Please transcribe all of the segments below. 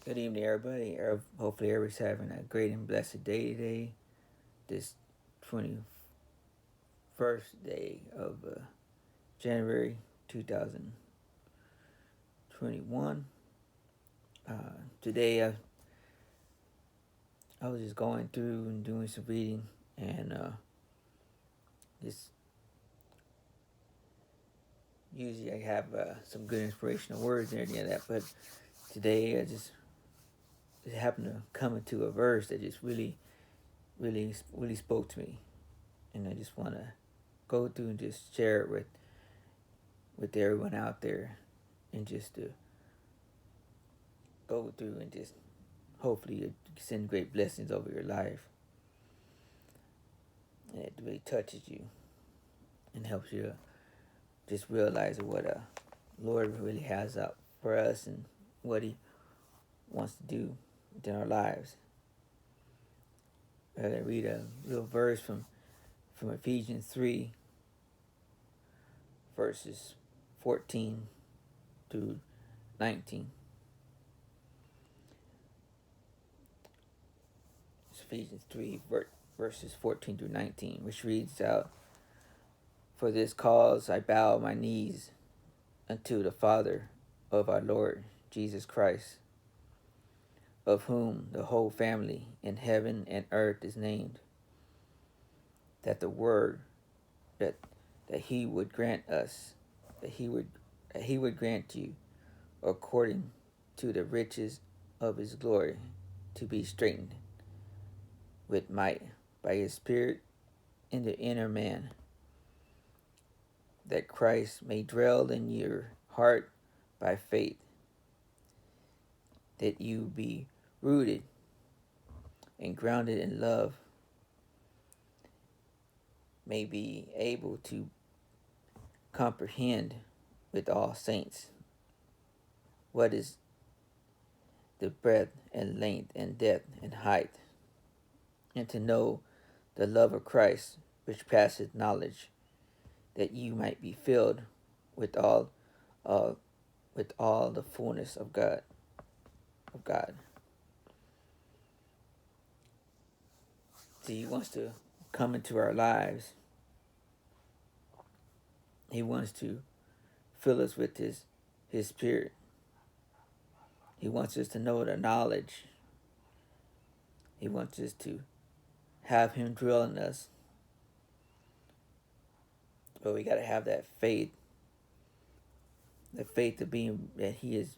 Good evening, everybody. Hopefully, everybody's having a great and blessed day today. This 21st day of January 2021. Today, I was just going through and doing some reading, and just usually I have some good inspirational words and everything like that. But today, I just happened to come into a verse that just really spoke to me, and I just want to go through and just share it with everyone out there, and just to go through and just hopefully it send great blessings over your life, and it really touches you and helps you just realize what Lord really has up for us and what He wants to do within our lives. I'm going to read a little verse from Ephesians 3, verses 14 through 19. It's Ephesians 3, verses 14 through 19, which reads out, "For this cause I bow my knees unto the Father of our Lord Jesus Christ, of whom the whole family in heaven and earth is named, that the word that he would grant us, that he would grant you according to the riches of his glory, to be strengthened with might by his Spirit in the inner man, that Christ may dwell in your heart by faith, that you be rooted and grounded in love, may be able to comprehend with all saints what is the breadth and length and depth and height, and to know the love of Christ which passeth knowledge, that you might be filled with all uh, with all the fullness of God. See, He wants to come into our lives. He wants to fill us with His Spirit. He wants us to know the knowledge. He wants us to have Him dwell in us. But we got to have that faith. The faith of being that He is,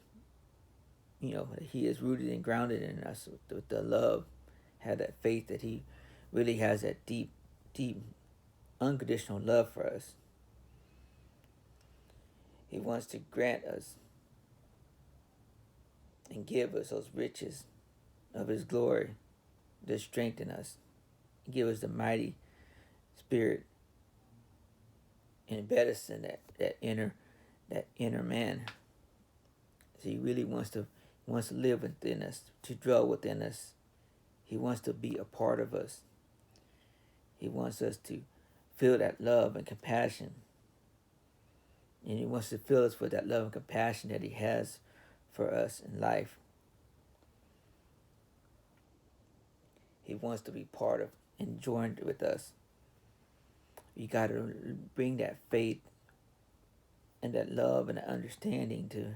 that He is rooted and grounded in us with the love. Have that faith that He really has that deep, unconditional love for us. He wants to grant us and give us those riches of His glory to strengthen us, give us the mighty Spirit, and embed us in that inner man. So He really wants to live within us, to dwell within us. He wants to be a part of us. He wants us to feel that love and compassion. And He wants to fill us with that love and compassion that He has for us in life. He wants to be part of and joined with us. You got to bring that faith and that love and that understanding, to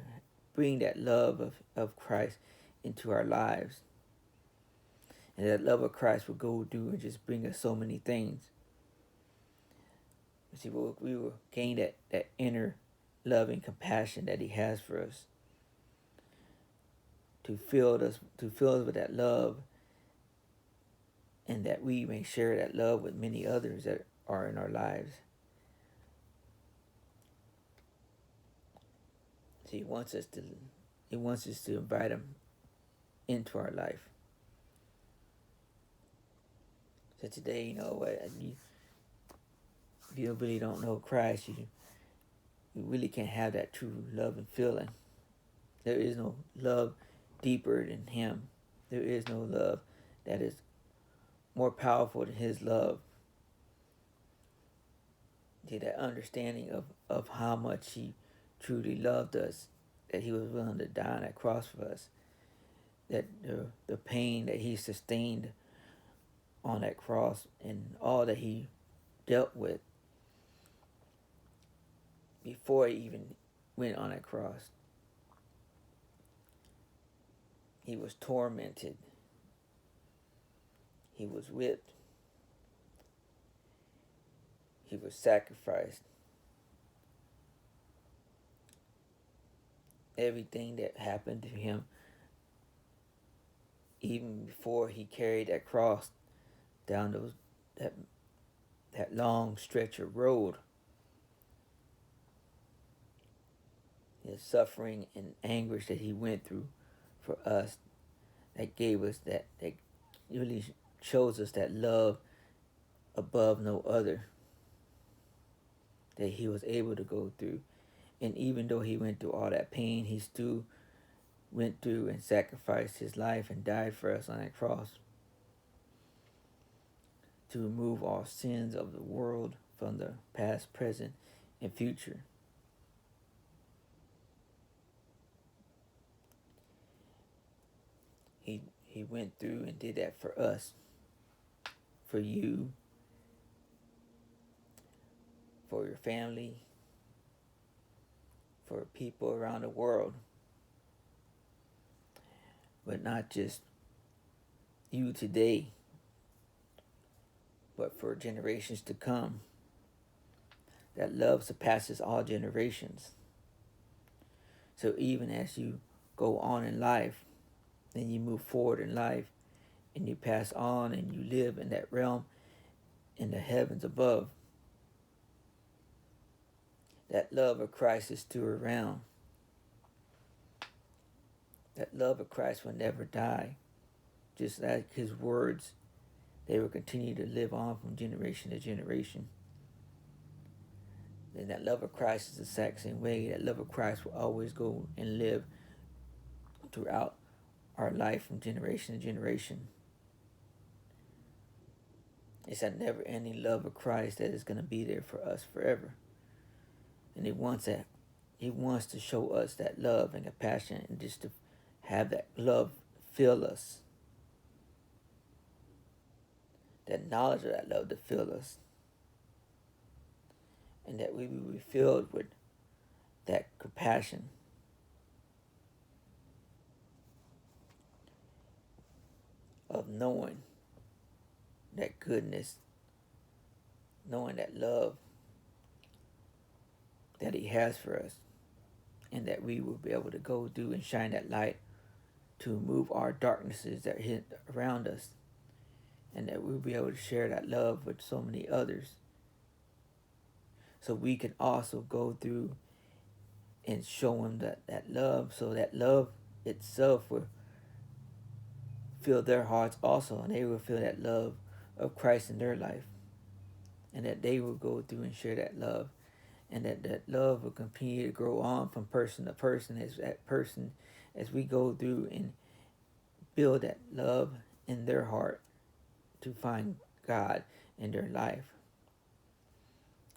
bring that love of Christ into our lives. And that love of Christ will go through and just bring us so many things. See, we will gain that inner love and compassion that He has for us, to fill us with that love, and that we may share that love with many others that are in our lives. See, He wants us to invite Him into our life. So today, if you really don't know Christ, you really can't have that true love and feeling. There is no love deeper than Him. There is no love that is more powerful than His love. See, that understanding of how much He truly loved us, that He was willing to die on that cross for us. that the pain that he sustained on that cross and all that he dealt with before he even went on that cross. He was tormented. He was whipped. He was sacrificed. Everything that happened to him, even before he carried that cross down that long stretch of road, the suffering and anguish that he went through for us, that gave us that really shows us that love above no other that he was able to go through. And even though he went through all that pain, he still went through and sacrificed his life and died for us on that cross to remove all sins of the world from the past, present, and future. He went through and did that for us, for you, for your family, for people around the world. But not just you today, but for generations to come. That love surpasses all generations. So even as you go on in life, and you move forward in life, and you pass on and you live in that realm in the heavens above, that love of Christ is still around. That love of Christ will never die. Just like his words, they will continue to live on from generation to generation. And that love of Christ is the exact same way. That love of Christ will always go and live throughout our life from generation to generation. It's that never-ending love of Christ that is going to be there for us forever. And he wants that. He wants to show us that love and compassion, and just to have that love fill us. That knowledge of that love to fill us. And that we will be filled with that compassion. Of knowing that goodness, knowing that love that he has for us, and that we will be able to go do and shine that light to remove our darknesses that hit around us, and that we'll be able to share that love with so many others, so we can also go through and show them that love, so that love itself will fill their hearts also, and they will feel that love of Christ in their life, and that they will go through and share that love, and that love will continue to grow on from person to person, as we go through and build that love in their heart to find God in their life.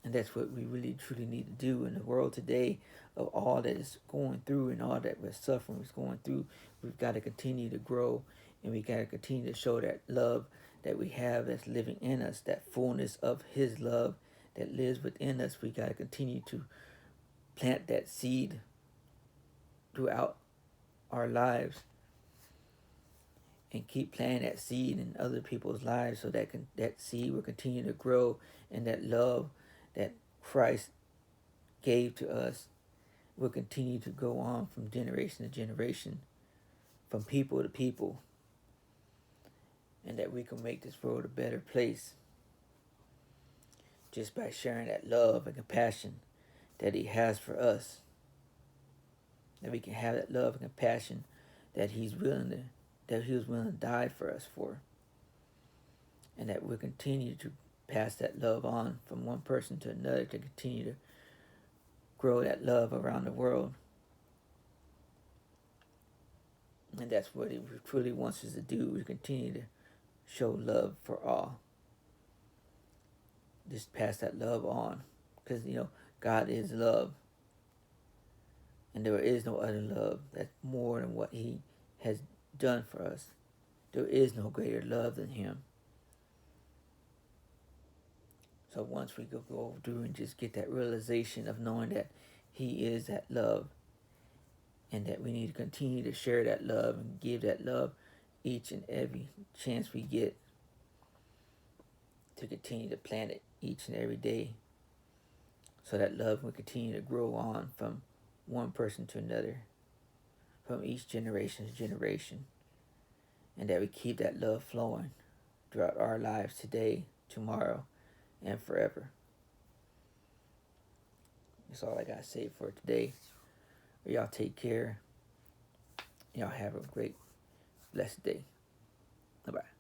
And that's what we really truly need to do in the world today, of all that is going through and all that we're suffering is going through. We've got to continue to grow, and we got to continue to show that love that we have that's living in us, that fullness of his love that lives within us. We got to continue to plant that seed throughout our lives, and keep planting that seed in other people's lives, so that that seed will continue to grow, and that love that Christ gave to us will continue to go on from generation to generation, from people to people, and that we can make this world a better place just by sharing that love and compassion that he has for us. That we can have that love and compassion that he was willing to die for us for. And that we'll continue to pass that love on from one person to another, to continue to grow that love around the world. And that's what he truly wants us to do, to continue to show love for all. Just pass that love on. Because, God is love. And there is no other love that's more than what he has done for us. There is no greater love than him. So once we go through and just get that realization of knowing that he is that love, and that we need to continue to share that love and give that love each and every chance we get, to continue to plant it each and every day, so that love will continue to grow on from one person to another, from each generation to generation, and that we keep that love flowing throughout our lives today, tomorrow, and forever. That's all I got to say for today. Y'all take care. Y'all have a great, blessed day. Bye-bye.